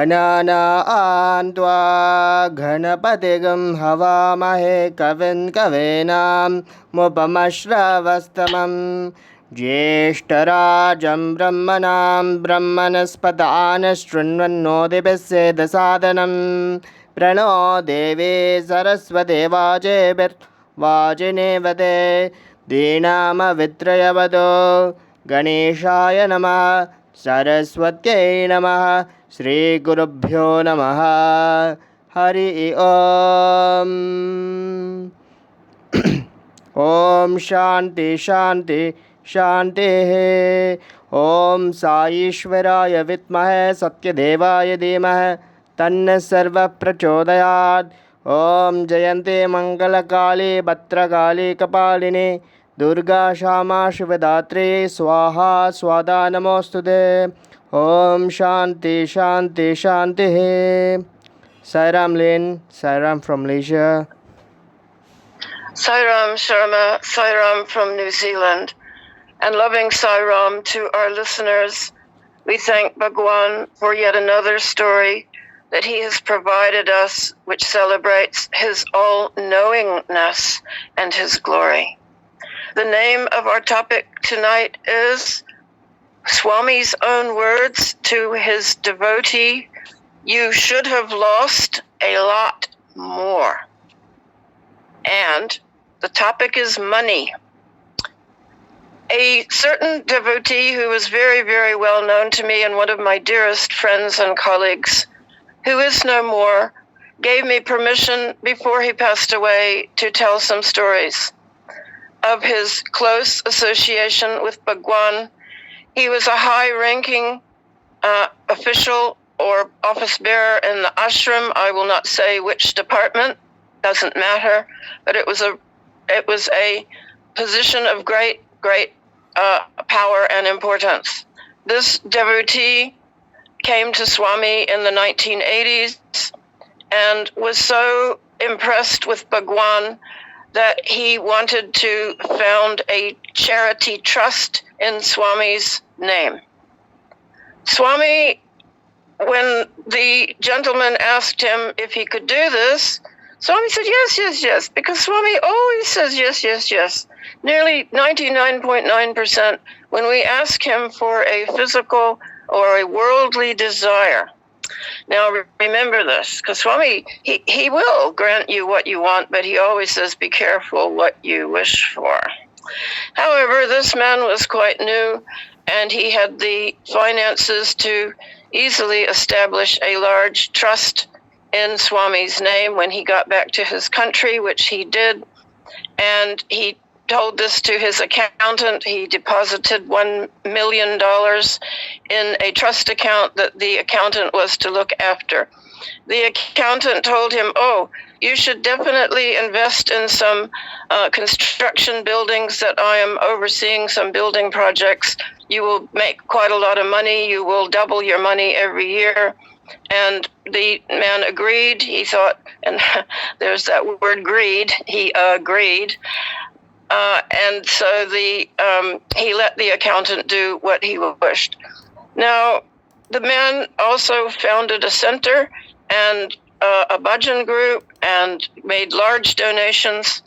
गणानां त्वा गणपतिगं हवामहे कविं कवीनां मुपमश्रवस्तमं ज्येष्ठराजं ब्रह्मणां ब्रह्मणस्पदान् शृण्वन्नोतिभिस्सेदसादनं प्रणो देवी सरस्वती वाजिनेवते दीनामवित्रयवतो गणेशाय नमः सरस्वत्यै नमः श्रीगुरुभ्यो नमः हरि ओम। ओम शांति शांति शांति। ओम साईश्वराय विद्महे सत्यदेवाय धीमहि तन्नः सर्वः प्रचोदयात्। ओम जयन्ती मंगलकाली भद्रकाली कपालिनी दुर्गा क्षमा शिवदात्री स्वाहा स्वादा नमोस्तुते। ओम शांति शांति शांति। Sairam Lin, Sairam from Malaysia. Sairam Sharma, Sairam from New Zealand. And loving Sairam to our listeners, we thank Bhagwan for yet another story that he has provided us, which celebrates his all-knowingness and his glory. The name of our topic tonight is Swami's own words to his devotee, "You should have lost a lot more." And the topic is money. A certain devotee who was very, very well known to me and one of my dearest friends and colleagues, who is no more, gave me permission before he passed away to tell some stories of his close association with Bhagwan. He was a high-ranking official or office bearer in the ashram. I will not say which department, doesn't matter, but it was a position of great power and importance. This devotee came to Swami in the 1980s and was so impressed with Bhagwan that he wanted to found a charity trust in Swami's name. Swami, when the gentleman asked him if he could do this, Swami said yes, because Swami always says yes. Nearly 99.9% when we ask him for a physical or a worldly desire. Now remember this, because Swami, he will grant you what you want, but he always says be careful what you wish for. However, this man was quite new, and he had the finances to easily establish a large trust in Swami's name when he got back to his country, which he did, and he told this to his accountant. He deposited $1 million in a trust account that the accountant was to look after. The accountant told him, "Oh, you should definitely invest in some construction buildings that I am overseeing, some building projects. You will make quite a lot of money. You will double your money every year." And the man agreed. He thought, and there's that word greed, he agreed. And so he let the accountant do what he wished. Now, the man also founded a center and a bhajan group and made large donations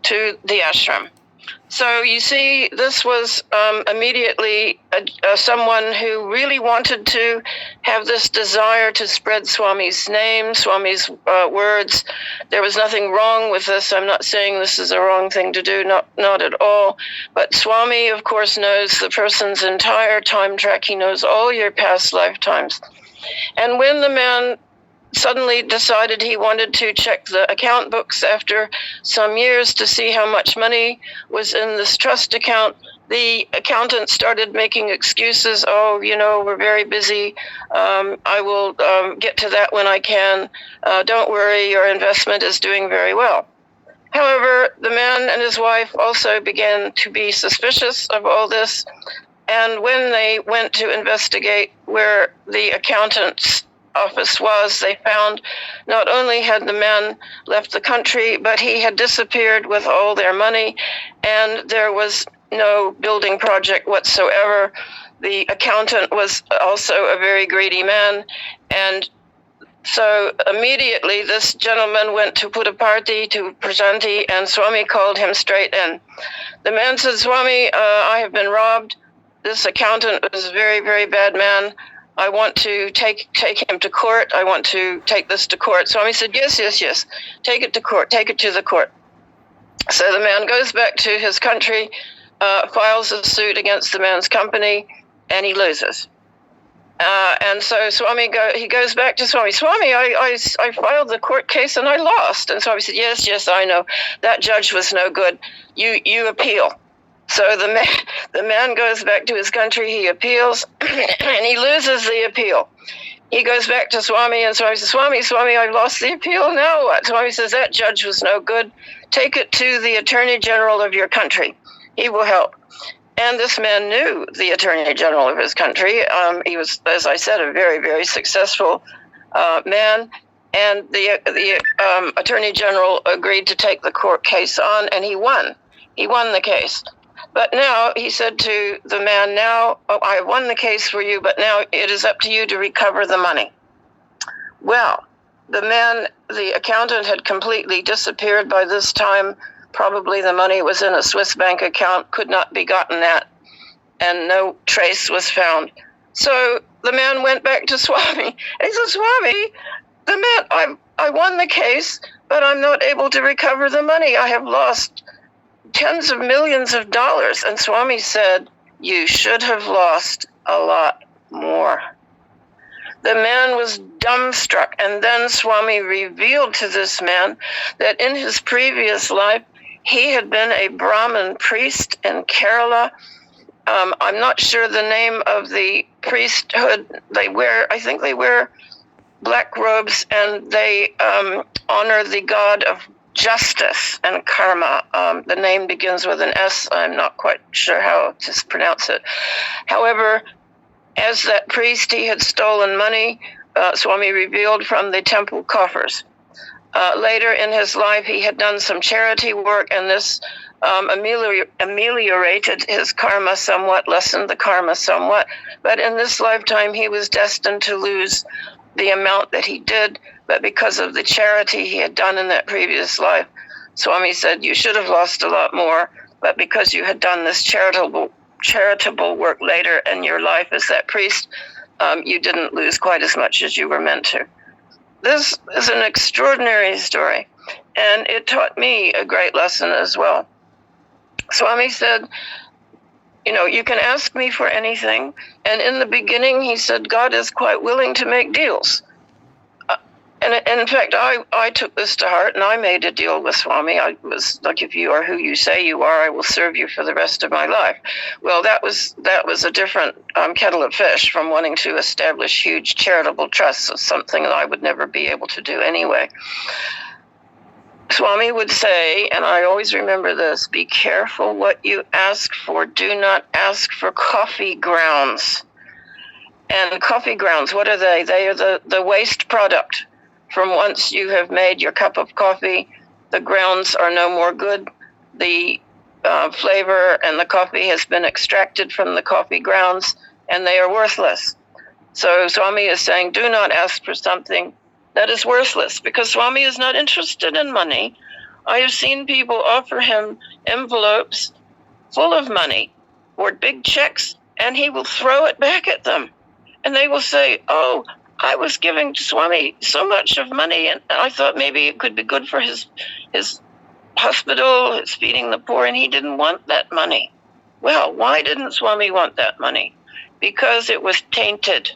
to the ashram. So you see, this was immediately someone who really wanted to have this desire to spread Swami's name, Swami's words. There was nothing wrong with this. I'm not saying this is a wrong thing to do, not at all. But Swami, of course, knows the person's entire time track. He knows all your past lifetimes. And when the man suddenly decided he wanted to check the account books after some years to see how much money was in this trust account, the accountant started making excuses. "Oh, we're very busy. I will get to that when I can. Don't worry, your investment is doing very well." However, the man and his wife also began to be suspicious of all this. And when they went to investigate where the accountant's office was, they found not only had the man left the country, but he had disappeared with all their money, and there was no building project whatsoever. The accountant was also a very greedy man, and So immediately this gentleman went to Puttaparthi, to Prasanthi, and Swami called him straight in. The man said, Swami, I have been robbed. This accountant is a very, very bad man. I want to take him to court. I want to take this to court. Swami said, yes. Take it to court. Take it to the court. So the man goes back to his country, files a suit against the man's company, and he loses. And so Swami goes back to Swami. Swami, I filed the court case and I lost. And Swami said, yes, I know. That judge was no good. You appeal. So the man goes back to his country. He appeals, and he loses the appeal. He goes back to Swami, and Swami says, Swami, I've lost the appeal. Now what? Swami says, that judge was no good. Take it to the Attorney General of your country. He will help. And this man knew the Attorney General of his country. He was, as I said, a very, very successful man. And the Attorney General agreed to take the court case on, and he won. He won the case. But now, he said to the man, I won the case for you, but now it is up to you to recover the money. Well, the accountant had completely disappeared by this time. Probably the money was in a Swiss bank account, could not be gotten at, and no trace was found. So the man went back to Swami, and he said, Swami, I won the case, but I'm not able to recover the money. I have lost tens of millions of dollars. And Swami said, you should have lost a lot more. The man was dumbstruck, and then Swami revealed to this man that in his previous life, he had been a Brahmin priest in Kerala. I'm not sure the name of the priesthood. I think they wear black robes, and they honor the god of justice and karma. The name begins with an S. I'm not quite sure how to pronounce it. However, as that priest, he had stolen money, Swami revealed, from the temple coffers. Later in his life, he had done some charity work, and this ameliorated his karma somewhat, lessened the karma somewhat. But in this lifetime, he was destined to lose the amount that he did, but because of the charity he had done in that previous life, Swami said, you should have lost a lot more, but because you had done this charitable work later in your life as that priest, you didn't lose quite as much as you were meant to. This is an extraordinary story, and it taught me a great lesson as well. Swami said, you can ask me for anything. And in the beginning, he said, God is quite willing to make deals. And in fact, I took this to heart, and I made a deal with Swami. I was like, if you are who you say you are, I will serve you for the rest of my life. Well, that was a different kettle of fish from wanting to establish huge charitable trusts, of something that I would never be able to do anyway. Swami would say, and I always remember this, be careful what you ask for. Do not ask for coffee grounds. And coffee grounds, what are they? They are the waste product. From once you have made your cup of coffee, the grounds are no more good. The flavor and the coffee has been extracted from the coffee grounds, and they are worthless. So Swami is saying, do not ask for something that is worthless, because Swami is not interested in money. I have seen people offer him envelopes full of money or big checks, and he will throw it back at them. And they will say, oh, I was giving Swami so much of money, and I thought maybe it could be good for his hospital, his feeding the poor, and he didn't want that money. Well, why didn't Swami want that money? Because it was tainted.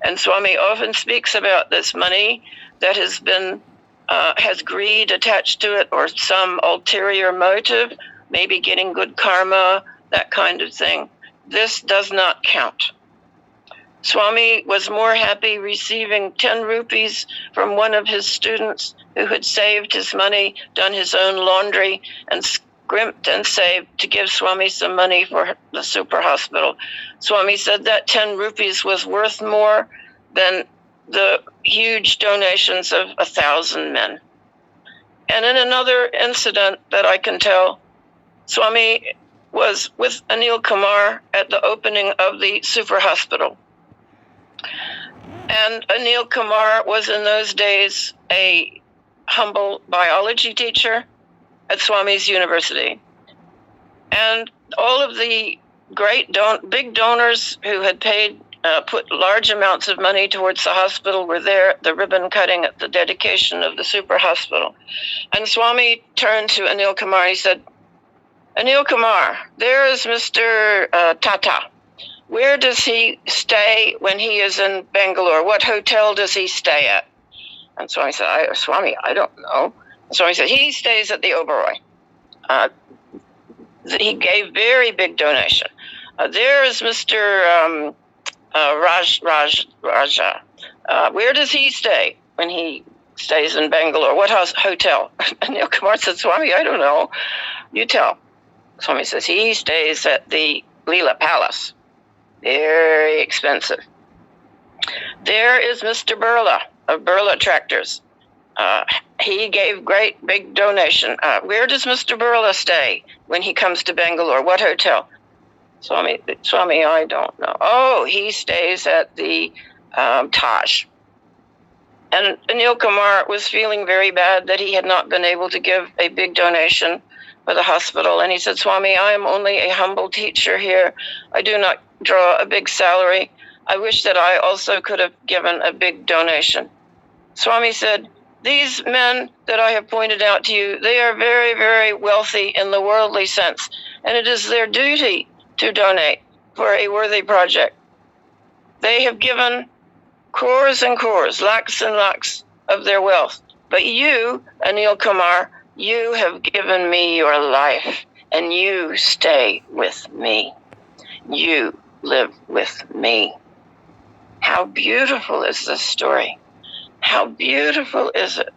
And Swami often speaks about this money that has been has greed attached to it, or some ulterior motive, maybe getting good karma, that kind of thing. This does not count. Swami was more happy receiving 10 rupees from one of his students who had saved his money, done his own laundry, and scrimped and saved to give Swami some money for the super hospital. Swami said that 10 rupees was worth more than the huge donations of 1,000 men. And in another incident that I can tell, Swami was with Anil Kumar at the opening of the super hospital. And Anil Kumar was in those days a humble biology teacher at Swami's University. And all of the great big donors who had put large amounts of money towards the hospital were there at the ribbon cutting at the dedication of the super hospital. And Swami turned to Anil Kumar and he said, Anil Kumar, there is Mr. Tata. Where does he stay when he is in Bangalore? What hotel does he stay at? And Swami said, Swami, I don't know. And Swami said, he stays at the Oberoi. He gave very big donation. There is Mr. Raja. Where does he stay when he stays in Bangalore? What hotel? Anil Kumar said, Swami, I don't know. You tell. Swami says, he stays at the Leela Palace. Very expensive. There is Mr. Birla of Birla Tractors. He gave great big donation. Where does Mr. Birla stay when he comes to Bangalore? What hotel? Swami, I don't know. Oh, he stays at the Taj. And Anil Kumar was feeling very bad that he had not been able to give a big donation for the hospital. And he said, Swami, I am only a humble teacher here. I do not draw a big salary. I wish that I also could have given a big donation. Swami said, these men that I have pointed out to you, they are very, very wealthy in the worldly sense, and it is their duty to donate for a worthy project. They have given crores and crores, lakhs and lakhs of their wealth. But you, Anil Kumar, you have given me your life, and you stay with me. You live with me. How beautiful is this story? How beautiful is it?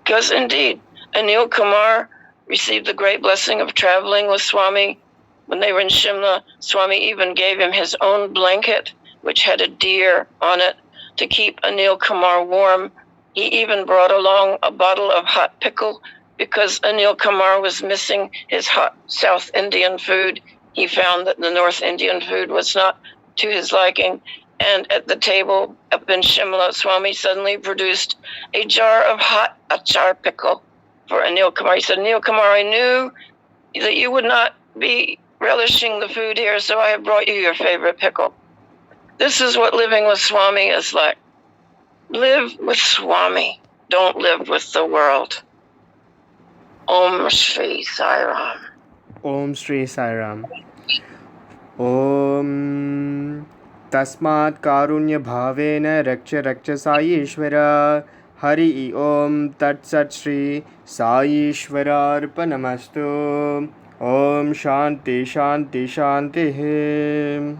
Because indeed, Anil Kumar received the great blessing of traveling with Swami. When they were in Shimla, Swami even gave him his own blanket, which had a deer on it, to keep Anil Kumar warm. He even brought along a bottle of hot pickle because Anil Kumar was missing his hot South Indian food. He found that the North Indian food was not to his liking. And at the table up in Shimla, Swami suddenly produced a jar of hot achar pickle for Anil Kumar. He said, Anil Kumar, I knew that you would not be relishing the food here, so I have brought you your favorite pickle. This is what living with Swami is like. Live with Swami. Don't live with the world. Om Shri Sai Ram. Om Shri Sai Ram. Om Tasmat Karunya Bhavena Raksha Raksha Sai Ishvara. Hari Om Tat Sat Shri Sai Ishvara Arpanamastu. Om Shanti Shanti Shanti.